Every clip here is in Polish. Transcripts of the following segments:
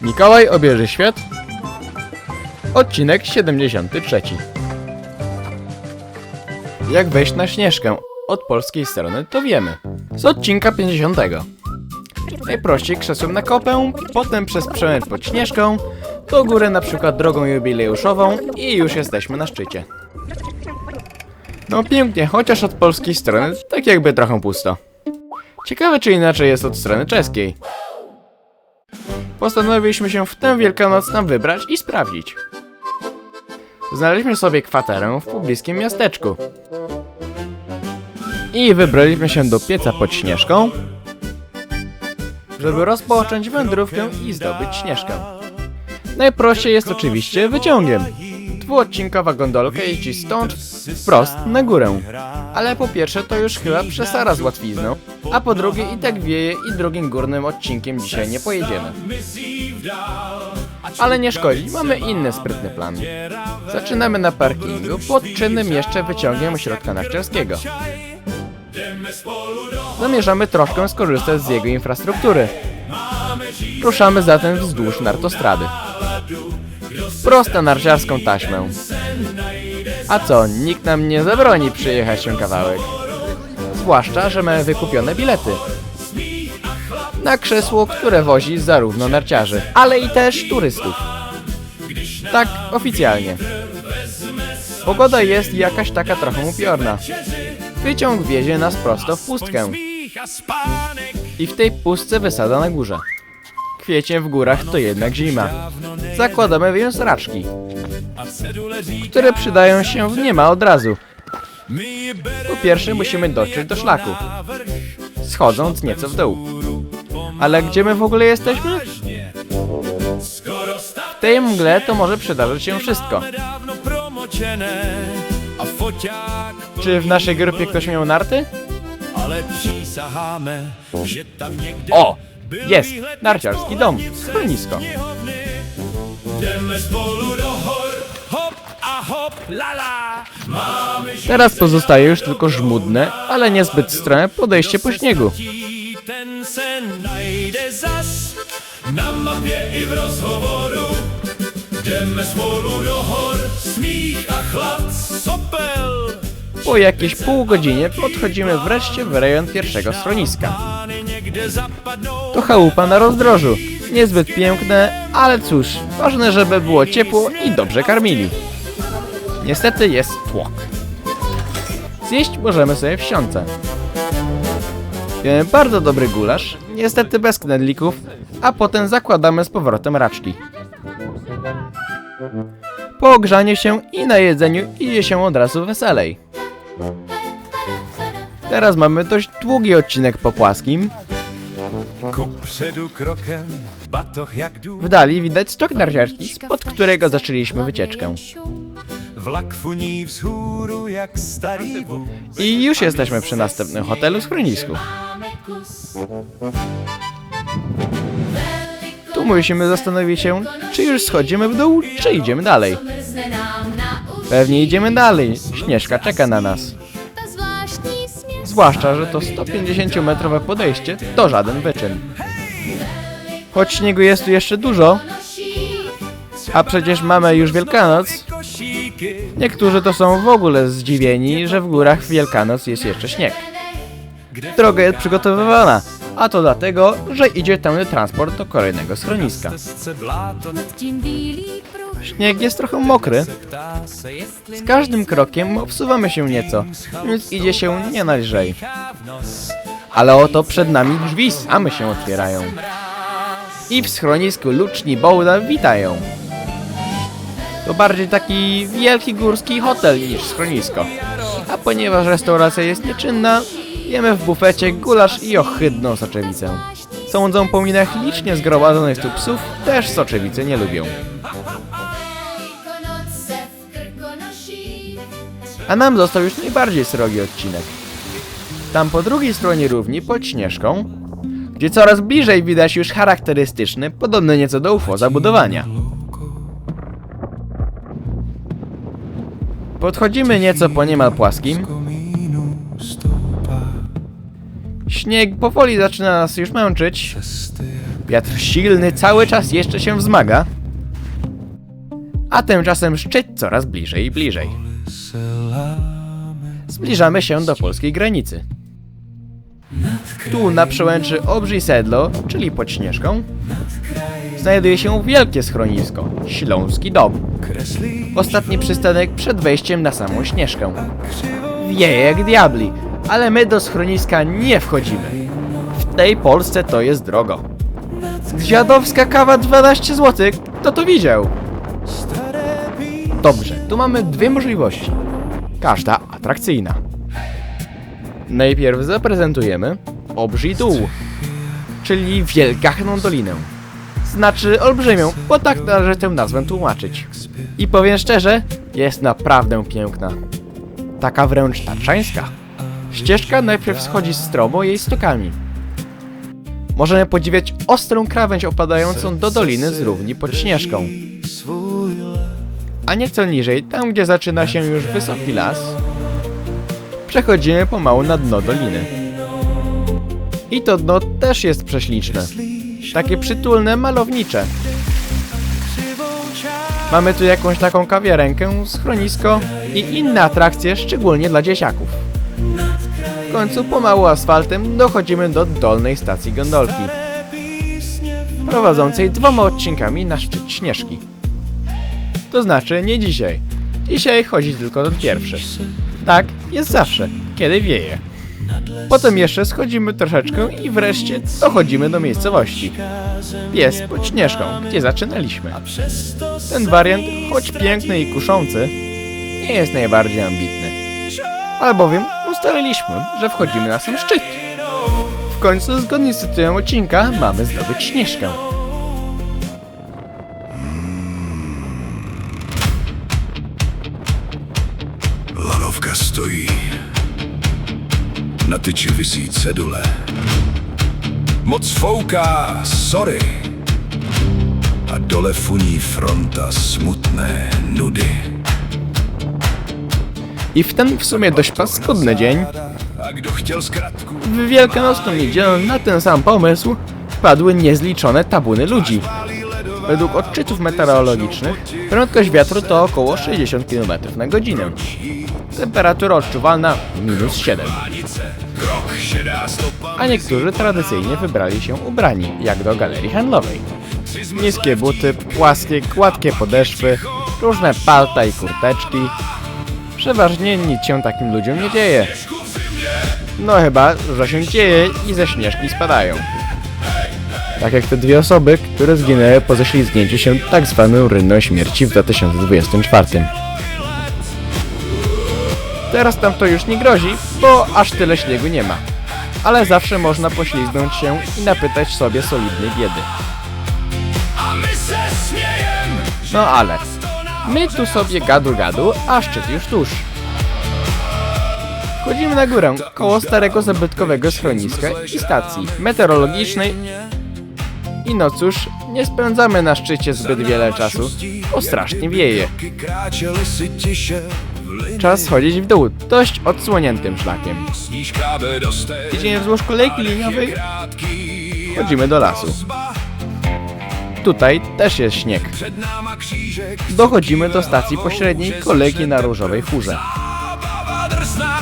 Mikołaj obierze świat. Odcinek 73. Jak wejść na Śnieżkę od polskiej strony, to wiemy. Z odcinka 50. Najprościej krzesłem na kopę, potem przez przemęt pod Śnieżką, do góry na przykład drogą jubileuszową i już jesteśmy na szczycie. No pięknie, chociaż od polskiej strony tak jakby trochę pusto. Ciekawe, czy inaczej jest od strony czeskiej. Postanowiliśmy się w tę Wielkanoc tam wybrać i sprawdzić. Znaleźliśmy sobie kwaterę w pobliskim miasteczku. I wybraliśmy się do pieca pod Śnieżką, żeby rozpocząć wędrówkę i zdobyć Śnieżkę. Najprościej jest oczywiście wyciągiem. Dwuodcinkowa gondolka jeździ stąd wprost na górę. Ale po pierwsze to już chyba przesada z łatwizną, a po drugie i tak wieje i drugim górnym odcinkiem dzisiaj nie pojedziemy. Ale nie szkodzi, mamy inny sprytny plan. Zaczynamy na parkingu pod czynnym jeszcze wyciągiem ośrodka narciarskiego. Zamierzamy troszkę skorzystać z jego infrastruktury. Ruszamy zatem wzdłuż nartostrady. Prosto narciarską taśmę. A co, nikt nam nie zabroni przyjechać się kawałek. Zwłaszcza, że mamy wykupione bilety. Na krzesło, które wozi zarówno narciarzy, ale i też turystów. Tak, oficjalnie. Pogoda jest jakaś taka trochę upiorna. Wyciąg wiezie nas prosto w pustkę. I w tej pustce wysada na górze. Kwiecień w górach to jednak zima. Zakładamy więc raczki, które przydają się w niemal od razu. Po pierwsze musimy dotrzeć do szlaku, schodząc nieco w dół. Ale gdzie my w ogóle jesteśmy? W tej mgle to może przydarzyć się wszystko. Czy w naszej grupie ktoś miał narty? O! Jest! Narciarski dom! Schronisko! Teraz pozostaje już tylko żmudne, ale niezbyt strome podejście po śniegu. Na mapie i w rozhovoru jdeme spolu do hor, smích a chlad, sopel. Po jakieś pół godzinie podchodzimy wreszcie w rejon pierwszego schroniska. To chałupa na rozdrożu. Niezbyt piękne, ale cóż, ważne, żeby było ciepło i dobrze karmili. Niestety jest tłok. Zjeść możemy sobie w Ściółce. Jemy bardzo dobry gulasz, niestety bez knedlików, a potem zakładamy z powrotem raczki. Po ogrzaniu się i najedzeniu idzie się od razu weselej. Teraz mamy dość długi odcinek po płaskim. W dali widać stok narciarski, spod którego zaczęliśmy wycieczkę. I już jesteśmy przy następnym hotelu schronisku. Tu musimy zastanowić się, czy już schodzimy w dół, czy idziemy dalej. Pewnie idziemy dalej, Śnieżka czeka na nas. Zwłaszcza, że to 150-metrowe podejście to żaden wyczyn. Choć śniegu jest tu jeszcze dużo, a przecież mamy już Wielkanoc, niektórzy to są w ogóle zdziwieni, że w górach w Wielkanoc jest jeszcze śnieg. Droga jest przygotowywana, a to dlatego, że idzie tędy transport do kolejnego schroniska. Śnieg jest trochę mokry. Z każdym krokiem obsuwamy się nieco, więc idzie się nie najlżej. Ale oto przed nami drzwi same się otwierają. I w schronisku Luczni Bołda witają. To bardziej taki wielki górski hotel niż schronisko. A ponieważ restauracja jest nieczynna, jemy w bufecie gulasz i ohydną soczewicę. Sądzą po minach licznie zgromadzonych tu psów, też soczewicy nie lubią. A nam został już najbardziej srogi odcinek. Tam po drugiej stronie równi, pod Śnieżką, gdzie coraz bliżej widać już charakterystyczny, podobny nieco do UFO zabudowania. Podchodzimy nieco po niemal płaskim. Śnieg powoli zaczyna nas już męczyć. Wiatr silny cały czas jeszcze się wzmaga, a tymczasem szczyt coraz bliżej i bliżej. Zbliżamy się do polskiej granicy. Tu na przełęczy Obrzy Sedlo, czyli pod Śnieżką, znajduje się wielkie schronisko, Śląski Dom. Ostatni przystanek przed wejściem na samą Śnieżkę. Wieje jak diabli, ale my do schroniska nie wchodzimy. W tej Polsce to jest drogo. Dziadowska kawa 12 zł, kto to widział? Dobrze, tu mamy dwie możliwości. Każda atrakcyjna. Najpierw zaprezentujemy Obrzy Dół, czyli wielgachną dolinę. Znaczy olbrzymią, bo tak należy tę nazwę tłumaczyć. I powiem szczerze, jest naprawdę piękna. Taka wręcz tatrzańska. Ścieżka najpierw schodzi stromo jej stokami. Możemy podziwiać ostrą krawędź opadającą do doliny z równi pod Śnieżką. A nieco niżej, tam gdzie zaczyna się już wysoki las, przechodzimy pomału na dno doliny. I to dno też jest prześliczne. Takie przytulne, malownicze. Mamy tu jakąś taką kawiarenkę, schronisko i inne atrakcje, szczególnie dla dzieciaków. W końcu pomału asfaltem dochodzimy do dolnej stacji gondolki, prowadzącej 2 odcinkami na szczyt Śnieżki. To znaczy nie dzisiaj. Dzisiaj chodzi tylko ten pierwszy. Tak, jest zawsze, kiedy wieje. Potem jeszcze schodzimy troszeczkę i wreszcie dochodzimy do miejscowości. Jest pod Śnieżką, gdzie zaczynaliśmy. Ten wariant, choć piękny i kuszący, nie jest najbardziej ambitny. Albowiem ustaliliśmy, że wchodzimy na sam szczyt. W końcu, zgodnie z tytułem odcinka, mamy zdobyć Śnieżkę. Lanovka stojí. Na tyči visí cedule. Moc fouká, sorry. A dole funí fronta smutné nudy. I w ten w sumie dość paskudny dzień, A kdo chtěl zkratku? w Wielkanocną niedzielę na ten sam pomysł wpadły niezliczone tabuny ludzi. Według odczytów meteorologicznych prędkość wiatru to około 60 km na godzinę. Temperatura odczuwalna -7. Krok się dá stopa. A niektórzy tradycyjnie wybrali się ubrani, jak do galerii handlowej. Niskie buty, płaskie, gładkie podeszwy, różne palta i kurteczki. Przeważnie nic się takim ludziom nie dzieje. No chyba, że się dzieje i ze Śnieżki spadają. Tak jak te dwie osoby, które zginęły po ześlizgnięciu się tak zwaną rynną śmierci w 2024. Teraz tam to już nie grozi, bo aż tyle śniegu nie ma. Ale zawsze można poślizgnąć się i napytać sobie solidnej biedy. A my se śmiejem. No ale, my tu sobie gadu, a szczyt już tuż. Chodzimy na górę, koło starego zabytkowego schroniska i stacji meteorologicznej. I no cóż, nie spędzamy na szczycie zbyt wiele czasu, bo strasznie wieje. Kráčeli si tiše v lině. Czas chodzić w dół, dość odsłoniętym szlakiem. Snížkáme do stejné. Idziemy wzdłuż kolejki liniowej, Krátký chodzimy do lasu. Tutaj też jest śnieg. před náma křížek. Dochodzimy do stacji pośredniej kolejki na Różowej Chórze. Zábava drsná.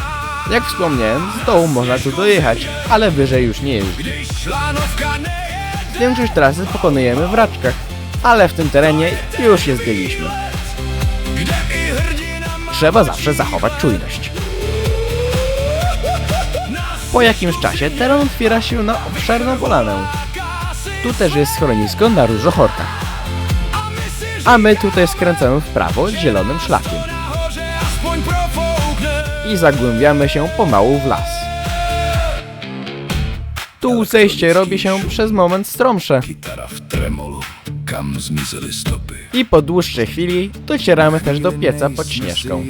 Jak wspomniałem, z dołu można tu dojechać, ale wyżej już nie jeździ. Když lanovka neje. Większość trasy pokonujemy w raczkach, ale w tym terenie już je zbieliśmy. Kde i hrdina má. Trzeba zawsze zachować czujność. Po jakimś czasie teren otwiera się na obszerną polanę. Tu też jest schronisko na różochorkach. A my tutaj skręcamy w prawo zielonym szlakiem. Nahoře aspoň profoukne. I zagłębiamy się pomału w las. Tu zejście robi się przez moment stromsze. Kytara v tremolu. Kam zmizely stopy. I po dłuższej chwili docieramy też do pieca pod Śnieżką.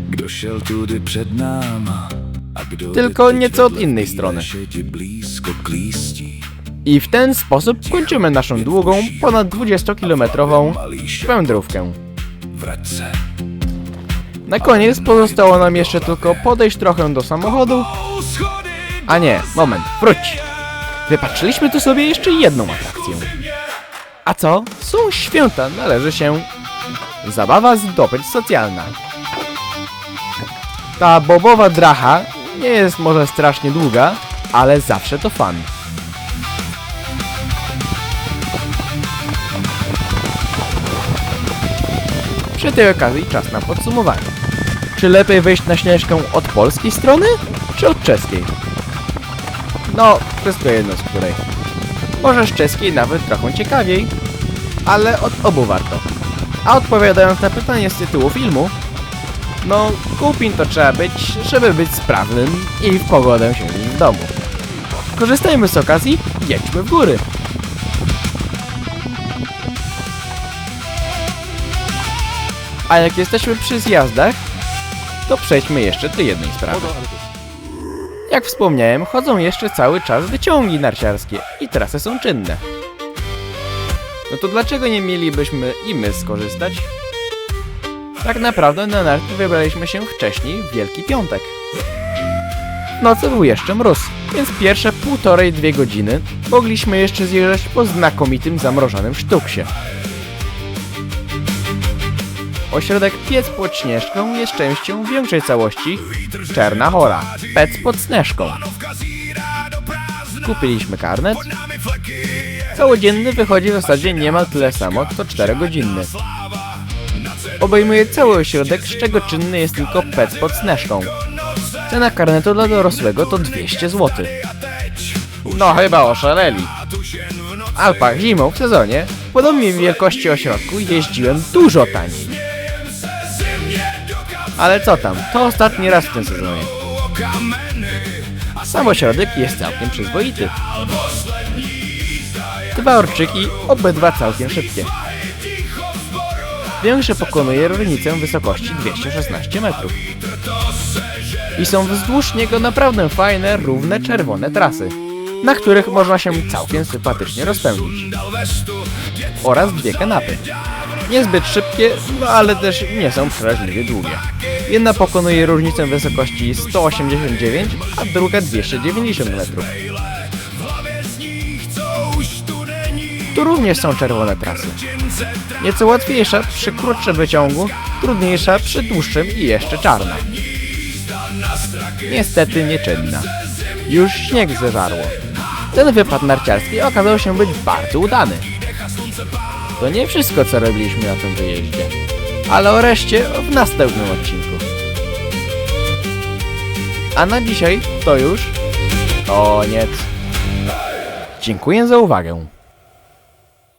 Kdo šel tudy před náma, a kdo Tylko nieco od innej strony. siedzi blisko klístí. I w ten sposób kończymy naszą długą, ponad 20-kilometrową wędrówkę. Vrať se. Na koniec pozostało nam jeszcze tylko podejść trochę do samochodu. A nie, moment, wróć! Wypatrzyliśmy tu sobie jeszcze jedną atrakcję. A co? Są święta, należy się zabawa zdobycz socjalna. Ta bobowa dracha nie jest może strasznie długa, ale zawsze to fan. Przy tej okazji czas na podsumowanie. Czy lepiej wejść na Śnieżkę od polskiej strony, czy od czeskiej? No, wszystko jedno z której. Może z czeskiej nawet trochę ciekawiej, ale od obu warto. A odpowiadając na pytanie z tytułu filmu, no, głupim to trzeba być, żeby być sprawnym i w pogodę się w domu. Korzystajmy z okazji, jedźmy w góry. A jak jesteśmy przy zjazdach, to przejdźmy jeszcze do jednej sprawy. Jak wspomniałem, chodzą jeszcze cały czas wyciągi narciarskie i trasy są czynne. No to dlaczego nie mielibyśmy i my skorzystać? Tak naprawdę na narty wybraliśmy się wcześniej w Wielki Piątek. W nocy był jeszcze mróz, więc pierwsze 1,5–2 godziny mogliśmy jeszcze zjeżdżać po znakomitym zamrożonym Sztuksie. Ośrodek Piec pod Śnieżką jest częścią większej całości Czerna Hora, Pec pod Sneżką. Kupiliśmy karnet. Całodzienny wychodzi w zasadzie niemal tyle samo, co 4-godzinny. Obejmuje cały ośrodek, z czego czynny jest tylko Pec pod Sneżką. Cena karnetu dla dorosłego to 200 zł. No chyba oszaleli. W Alpach zimą w sezonie, w podobnej wielkości ośrodku jeździłem dużo taniej. Ale co tam, to ostatni raz w tym sezonie. Sam ośrodek jest całkiem przyzwoity. 2 orczyki, obydwa całkiem szybkie. Większe pokonuje różnicę wysokości 216 metrów. I są wzdłuż niego naprawdę fajne, równe, czerwone trasy, na których można się całkiem sympatycznie rozpędzić. Oraz 2 kanapy. Niezbyt szybkie, no ale też nie są przeraźliwie długie. Jedna pokonuje różnicę wysokości 189, a druga 290 metrów. Tu również są czerwone trasy. Nieco łatwiejsza przy krótszym wyciągu, trudniejsza przy dłuższym i jeszcze czarna. Niestety nieczynna. Już śnieg zeżarło. Ten wypad narciarski okazał się być bardzo udany. To nie wszystko, co robiliśmy na tym wyjeździe, ale o reszcie w następnym odcinku. A na dzisiaj to już koniec. Dziękuję za uwagę.